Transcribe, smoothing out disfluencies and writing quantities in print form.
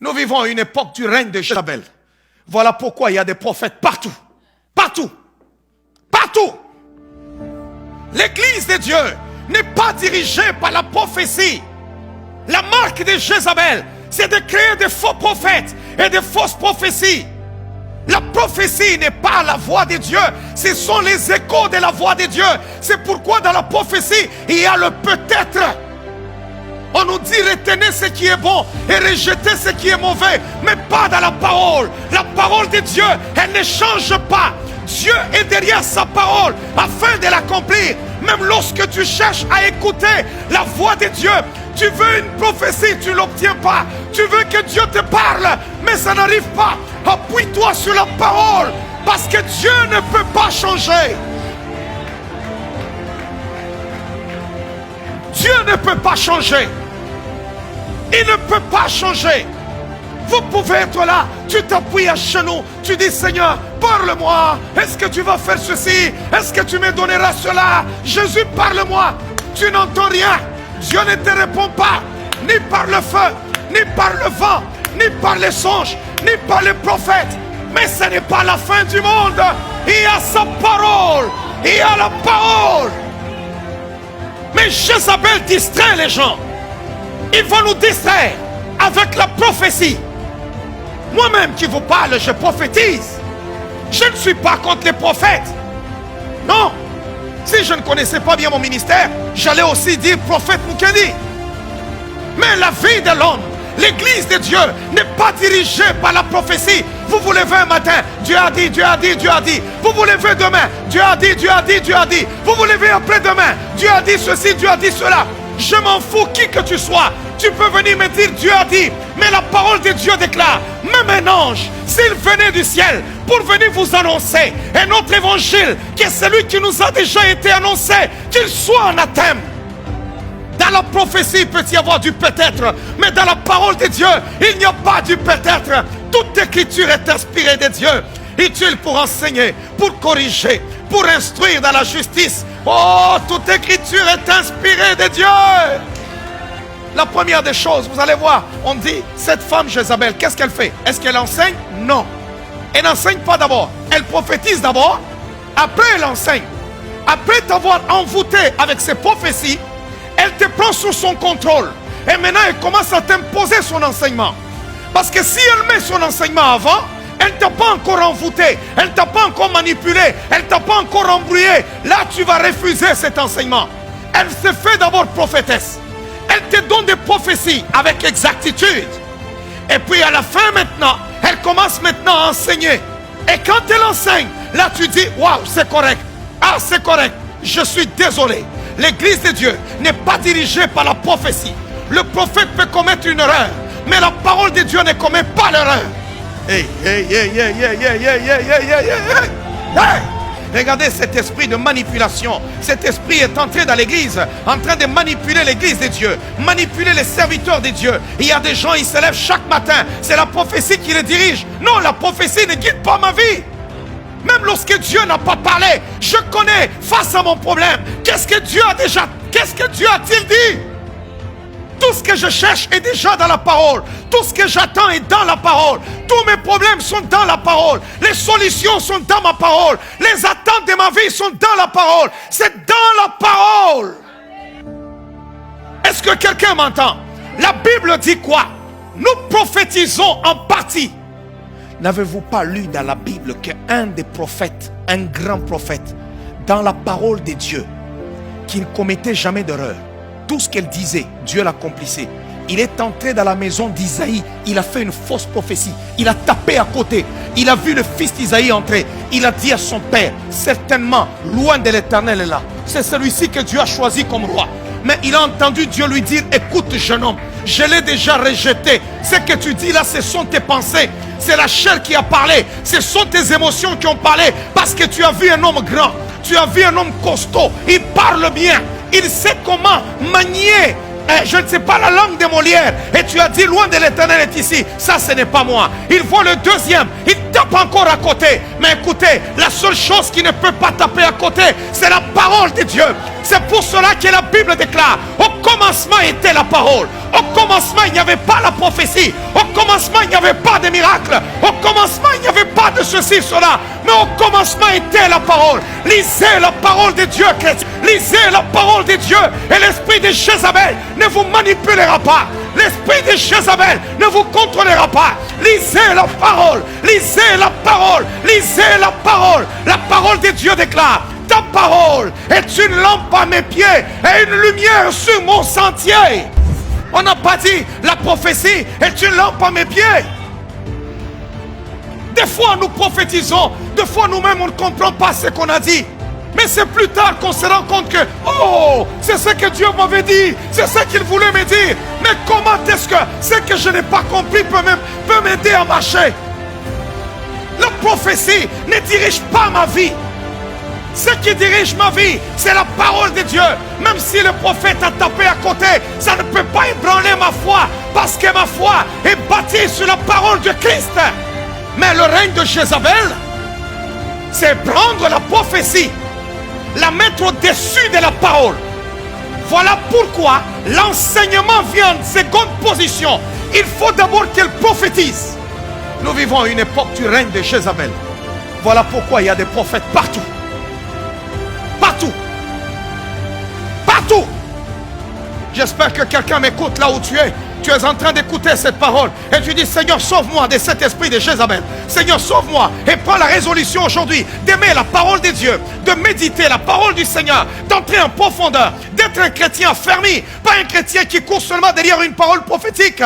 Nous vivons à une époque du règne de Jézabel. Voilà pourquoi il y a des prophètes partout. Partout. Partout. L'église de Dieu n'est pas dirigée par la prophétie. La marque de Jézabel, c'est de créer des faux prophètes et des fausses prophéties. La prophétie n'est pas la voix de Dieu, ce sont les échos de la voix de Dieu. C'est pourquoi dans la prophétie, il y a le peut-être. On nous dit retenez ce qui est bon et rejetez ce qui est mauvais, mais pas dans la parole. La parole de Dieu, elle ne change pas. Dieu est derrière sa parole afin de l'accomplir. Même lorsque tu cherches à écouter la voix de Dieu, tu veux une prophétie, tu ne l'obtiens pas. Tu veux que Dieu te parle, mais ça n'arrive pas. Appuie-toi sur la parole, parce que Dieu ne peut pas changer. Dieu ne peut pas changer. Il ne peut pas changer. Vous pouvez être là, tu t'appuies à genoux, tu dis Seigneur, parle-moi. Est-ce que tu vas faire ceci? Est-ce que tu me donneras cela? Jésus, parle-moi. Tu n'entends rien. Dieu ne te répond pas, ni par le feu, ni par le vent, ni par les songes, ni par les prophètes. Mais ce n'est pas la fin du monde. Il y a sa parole. Il y a la parole. Mais Jézabel distrait les gens. Il va nous distraire avec la prophétie. Moi-même qui vous parle, je prophétise. Je ne suis pas contre les prophètes. Non. Si je ne connaissais pas bien mon ministère, j'allais aussi dire prophète Mukendi. Mais la vie de l'homme, l'église de Dieu n'est pas dirigée par la prophétie. Vous vous levez un matin, Dieu a dit, Dieu a dit, Dieu a dit. Vous vous levez demain, Dieu a dit, Dieu a dit, Dieu a dit. Vous vous levez après-demain, Dieu a dit ceci, Dieu a dit cela. Je m'en fous qui que tu sois. Tu peux venir me dire Dieu a dit. Mais la parole de Dieu déclare, même un ange, s'il venait du ciel pour venir vous annoncer un autre évangile, qui est celui qui nous a déjà été annoncé, qu'il soit anathème. Dans la prophétie, il peut y avoir du peut-être, mais dans la parole de Dieu, il n'y a pas du peut-être. Toute écriture est inspirée de Dieu, utile pour enseigner, pour corriger, pour instruire dans la justice. Oh, toute écriture est inspirée de Dieu. La première des choses, vous allez voir, on dit, cette femme Jézabel, qu'est-ce qu'elle fait? Est-ce qu'elle enseigne? Non. Elle n'enseigne pas d'abord. Elle prophétise d'abord, après elle enseigne. Après t'avoir envoûté avec ses prophéties, elle te prend sous son contrôle. Et maintenant, elle commence à t'imposer son enseignement. Parce que si elle met son enseignement avant, elle ne t'a pas encore envoûté, elle ne t'a pas encore manipulé, elle ne t'a pas encore embrouillé. Là, tu vas refuser cet enseignement. Elle se fait d'abord prophétesse. Elle te donne des prophéties avec exactitude. Et puis à la fin maintenant, elle commence maintenant à enseigner. Et quand elle enseigne, là tu dis, waouh, c'est correct. Ah, c'est correct. Je suis désolé. L'église de Dieu n'est pas dirigée par la prophétie. Le prophète peut commettre une erreur, mais la parole de Dieu ne commet pas l'erreur. Hey, hey, hey, hey, hey, hey, hey, hey, hey, hey, hey, hey. Regardez cet esprit de manipulation. Cet esprit est entré dans l'église, en train de manipuler l'église de Dieu, manipuler les serviteurs de Dieu. Il y a des gens, ils se lèvent chaque matin. C'est la prophétie qui les dirige. Non, la prophétie ne guide pas ma vie. Même lorsque Dieu n'a pas parlé, je connais face à mon problème. Qu'est-ce que Dieu a-t-il dit? Tout ce que je cherche est déjà dans la parole. Tout ce que j'attends est dans la parole. Tous mes problèmes sont dans la parole. Les solutions sont dans ma parole. Les attentes de ma vie sont dans la parole. C'est dans la parole. Est-ce que quelqu'un m'entend? La Bible dit quoi? Nous prophétisons en partie. N'avez-vous pas lu dans la Bible qu'un des prophètes, un grand prophète, dans la parole de Dieu, qui ne commettait jamais d'erreur, tout ce qu'elle disait, Dieu l'accomplissait. Il est entré dans la maison d'Isaïe, il a fait une fausse prophétie, il a tapé à côté, il a vu le fils d'Isaïe entrer, il a dit à son père, certainement, loin de l'Éternel est là, c'est celui-ci que Dieu a choisi comme roi. Mais il a entendu Dieu lui dire, écoute jeune homme, je l'ai déjà rejeté, ce que tu dis là, ce sont tes pensées, c'est la chair qui a parlé, ce sont tes émotions qui ont parlé, parce que tu as vu un homme grand, tu as vu un homme costaud, il parle bien, il sait comment manier, je ne sais pas, la langue de Molière. Et tu as dit, loin de l'Éternel est ici. Ça, ce n'est pas moi. Il voit le deuxième, il tape encore à côté. Mais écoutez, la seule chose qui ne peut pas taper à côté, c'est la parole de Dieu. C'est pour cela que la Bible déclare, au commencement était la parole. Au commencement, il n'y avait pas la prophétie. Au commencement, il n'y avait pas de miracle. Au commencement, il n'y avait pas de ceci, cela. Mais au commencement était la parole. Lisez la parole de Dieu, chrétien. Lisez la parole de Dieu. Et l'esprit de Jézabel ne vous manipulera pas. L'esprit de Jézabel ne vous contrôlera pas. Lisez la parole. Lisez la parole. Lisez la parole. La parole de Dieu déclare: ta parole est une lampe à mes pieds et une lumière sur mon sentier. On n'a pas dit la prophétie est une lampe à mes pieds. Des fois nous prophétisons, des fois nous-mêmes on ne comprend pas ce qu'on a dit. Mais c'est plus tard qu'on se rend compte que, oh, c'est ce que Dieu m'avait dit, c'est ce qu'il voulait me dire. Mais comment est-ce que ce que je n'ai pas compris peut m'aider à marcher? La prophétie ne dirige pas ma vie. Ce qui dirige ma vie, c'est la parole de Dieu. Même si le prophète a tapé à côté, ça ne peut pas ébranler ma foi, parce que ma foi est bâtie sur la parole de Christ. Mais le règne de Jézabel, c'est prendre la prophétie, la mettre au-dessus de la parole. Voilà pourquoi l'enseignement vient en seconde position. Il faut d'abord qu'elle prophétise. Nous vivons à une époque du règne de Jézabel. Voilà pourquoi il y a des prophètes partout. Partout. Partout. J'espère que quelqu'un m'écoute là où tu es. Tu es en train d'écouter cette parole. Et tu dis: Seigneur, sauve-moi de cet esprit de Jézabel. Seigneur, sauve-moi. Et prends la résolution aujourd'hui d'aimer la parole de Dieu, de méditer la parole du Seigneur, d'entrer en profondeur, d'être un chrétien affermi, pas un chrétien qui court seulement derrière une parole prophétique.